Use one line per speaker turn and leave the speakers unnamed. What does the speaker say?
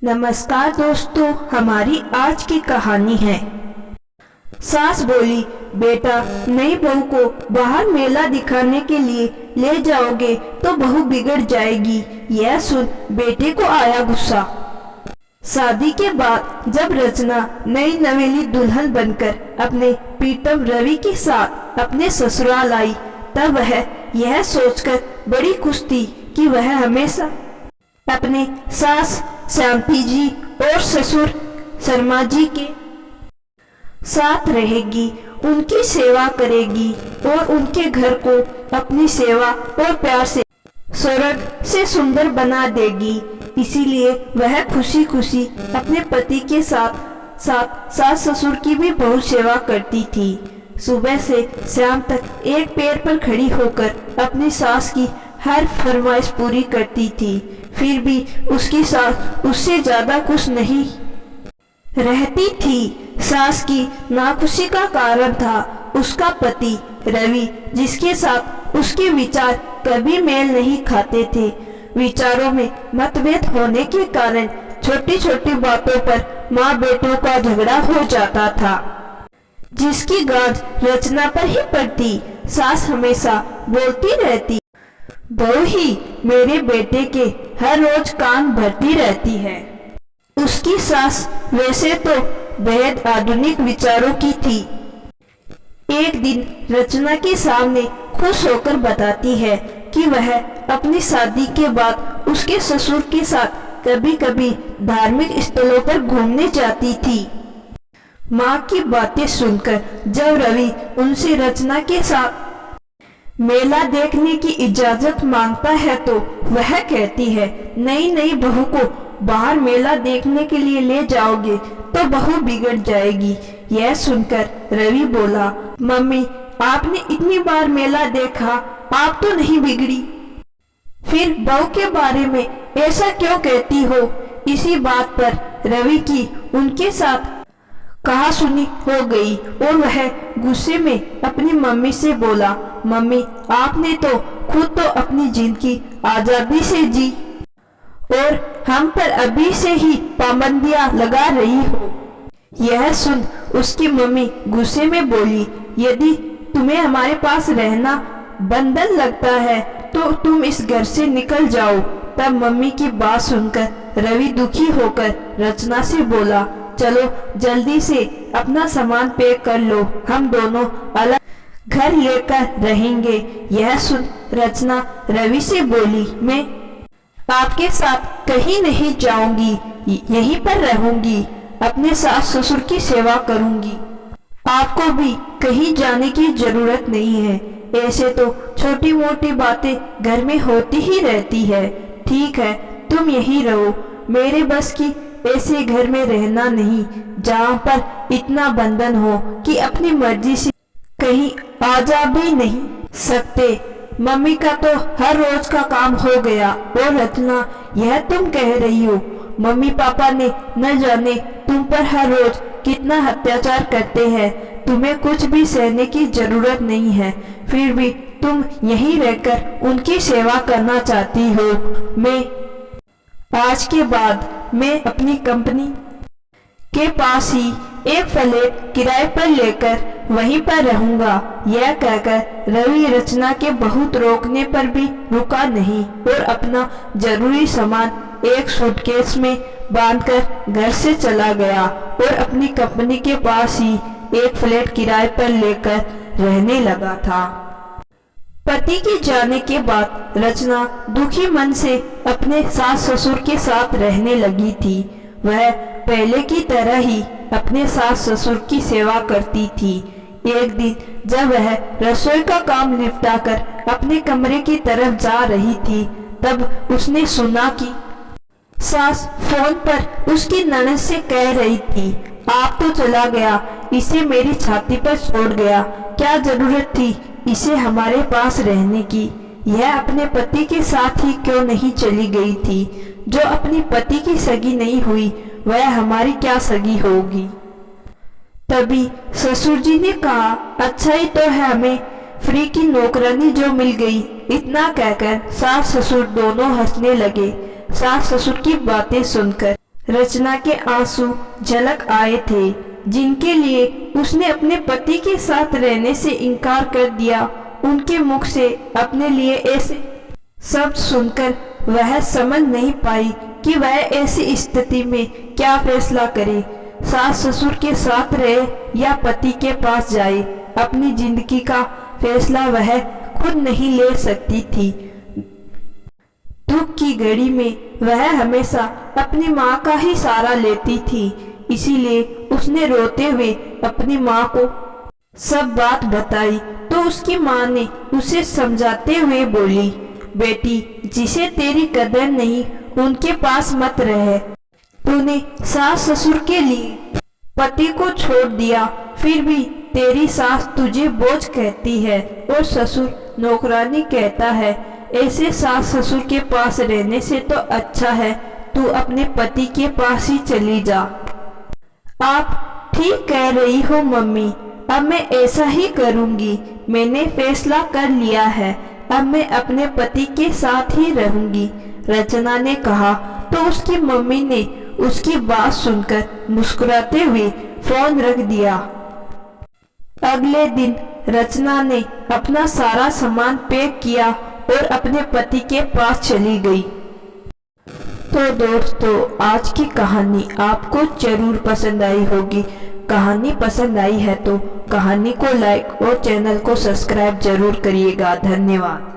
नमस्कार दोस्तों, हमारी आज की कहानी है। सास बोली, बेटा नई बहू को बाहर मेला दिखाने के लिए ले जाओगे तो बहू बिगड़ जाएगी। यह सुन बेटे को आया गुस्सा। शादी के बाद जब रचना नई नवेली दुल्हन बनकर अपने प्रीतम रवि के साथ अपने ससुराल आई, तब वह यह सोचकर बड़ी खुश थी कि वह हमेशा अपने सास शांति जी और ससुर शर्मा जी के साथ रहेगी, उनकी सेवा करेगी और उनके घर को अपनी सेवा और प्यार से स्वर्ग से सुंदर बना देगी। इसीलिए वह खुशी खुशी अपने पति के साथ साथ सास ससुर की भी बहुत सेवा करती थी। सुबह से शाम तक एक पैर पर खड़ी होकर अपनी सास की हर फरमाइश पूरी करती थी। फिर भी उसकी सास उससे ज्यादा खुश नहीं रहती थी। सास की नाखुशी का कारण था उसका पति रवि, जिसके साथ उसके विचार कभी मेल नहीं खाते थे। विचारों में मतभेद होने के कारण छोटी छोटी बातों पर माँ बेटों का झगड़ा हो जाता था, जिसकी गांठ रचना पर ही पड़ती। सास हमेशा बोलती रहती, बहू ही मेरे बेटे के हर रोज कान भरती रहती है। उसकी सास वैसे तो बेहद आधुनिक विचारों की थी। एक दिन रचना के सामने खुश होकर बताती है कि वह अपनी शादी के बाद उसके ससुर के साथ कभी कभी धार्मिक स्थलों पर घूमने जाती थी। माँ की बातें सुनकर जब रवि उनसे रचना के साथ मेला देखने की इजाजत मांगता है तो वह कहती है, नई नई बहू को बाहर मेला देखने के लिए ले जाओगे तो बहू बिगड़ जाएगी। यह सुनकर रवि बोला, मम्मी आपने इतनी बार मेला देखा, आप तो नहीं बिगड़ी, फिर बहू के बारे में ऐसा क्यों कहती हो। इसी बात पर रवि की उनके साथ कहा सुनी हो गई और वह गुस्से में अपनी मम्मी से बोला, मम्मी आपने तो खुद तो अपनी जिंदगी आजादी से जी और हम पर अभी से ही पाबंदियां लगा रही हो। यह सुन उसकी मम्मी गुस्से में बोली, यदि तुम्हें हमारे पास रहना बंधन लगता है तो तुम इस घर से निकल जाओ। तब मम्मी की बात सुनकर रवि दुखी होकर रचना से बोला, चलो जल्दी से अपना सामान पैक कर लो, हम दोनों अलग घर लेकर रहेंगे। यह सुन रचना रवि से बोली, मैं आपके साथ कहीं नहीं जाऊंगी, यहीं पर रहूंगी, अपने सास ससुर की सेवा करूंगी। आपको भी कहीं जाने की जरूरत नहीं है। ऐसे तो छोटी मोटी बातें घर में होती ही रहती है। ठीक है, तुम यहीं रहो, मेरे बस की ऐसे घर में रहना नहीं जहाँ पर इतना बंधन हो कि अपनी मर्जी से कहीं आ जा भी नहीं सकते। मम्मी का तो हर रोज का काम हो गया और रचना यह तुम कह रही हो, मम्मी पापा ने न जाने तुम पर हर रोज कितना अत्याचार करते हैं। तुम्हें कुछ भी सहने की जरूरत नहीं है, फिर भी तुम यहीं रहकर उनकी सेवा करना चाहती हो। मैं आज के बाद मैं अपनी कंपनी के पास ही एक फ्लैट किराए पर लेकर वहीं पर रहूंगा। यह कहकर रवि रचना के बहुत रोकने पर भी रुका नहीं और अपना जरूरी सामान एक सूटकेस में बांधकर घर से चला गया और अपनी कंपनी के पास ही एक फ्लैट किराए पर लेकर रहने लगा था। पति के जाने के बाद रचना दुखी मन से अपने सास ससुर के साथ रहने लगी थी। वह पहले की तरह ही अपने सास ससुर की सेवा करती थी। एक दिन जब वह रसोई का काम निपटाकर अपने कमरे की तरफ जा रही थी, तब उसने सुना कि सास फोन पर उसकी ननद से कह रही थी, आप तो चला गया, इसे मेरी छाती पर छोड़ गया, क्या जरूरत थी इसे हमारे पास रहने की। यह अपने पति के साथ ही क्यों नहीं चली गई थी। जो अपनी पति की सगी नहीं हुई वह हमारी क्या सगी होगी। तभी ससुर जी ने कहा, अच्छा ही तो है हमें फ्री की नौकरानी जो मिल गई। इतना कहकर सास ससुर दोनों हंसने लगे। सास ससुर की बातें सुनकर रचना के आंसू झलक आए थे, जिनके लिए उसने अपने पति के साथ रहने से इनकार कर दिया। उनके मुख से अपने लिए ऐसे शब्द सुनकर वह समझ नहीं पाई कि वह ऐसी स्थिति में क्या फैसला करे, सास ससुर के साथ रहे या पति के पास जाए। अपनी जिंदगी का फैसला वह खुद नहीं ले सकती थी। दुख की घड़ी में वह हमेशा अपनी माँ का ही सहारा लेती थी, इसीलिए उसने रोते हुए अपनी माँ को सब बात बताई तो उसकी माँ ने उसे समझाते हुए बोली, बेटी, जिसे तेरी कदर नहीं उनके पास मत रहे। तूने सास ससुर के लिए पति को छोड़ दिया, फिर भी तेरी सास तुझे बोझ कहती है और ससुर नौकरानी कहता है। ऐसे सास ससुर के पास रहने से तो अच्छा है तू अपने पति के पास ही चली जा। आप ठीक कह रही हो मम्मी, अब मैं ऐसा ही करूंगी। मैंने फैसला कर लिया है, अब मैं अपने पति के साथ ही रहूंगी, रचना ने कहा। तो उसकी मम्मी ने उसकी बात सुनकर मुस्कुराते हुए फोन रख दिया। अगले दिन रचना ने अपना सारा सामान पैक किया और अपने पति के पास चली गई। तो दोस्तों, आज की कहानी आपको जरूर पसंद आई होगी। कहानी पसंद आई है तो कहानी को लाइक और चैनल को सब्सक्राइब जरूर करिएगा। धन्यवाद।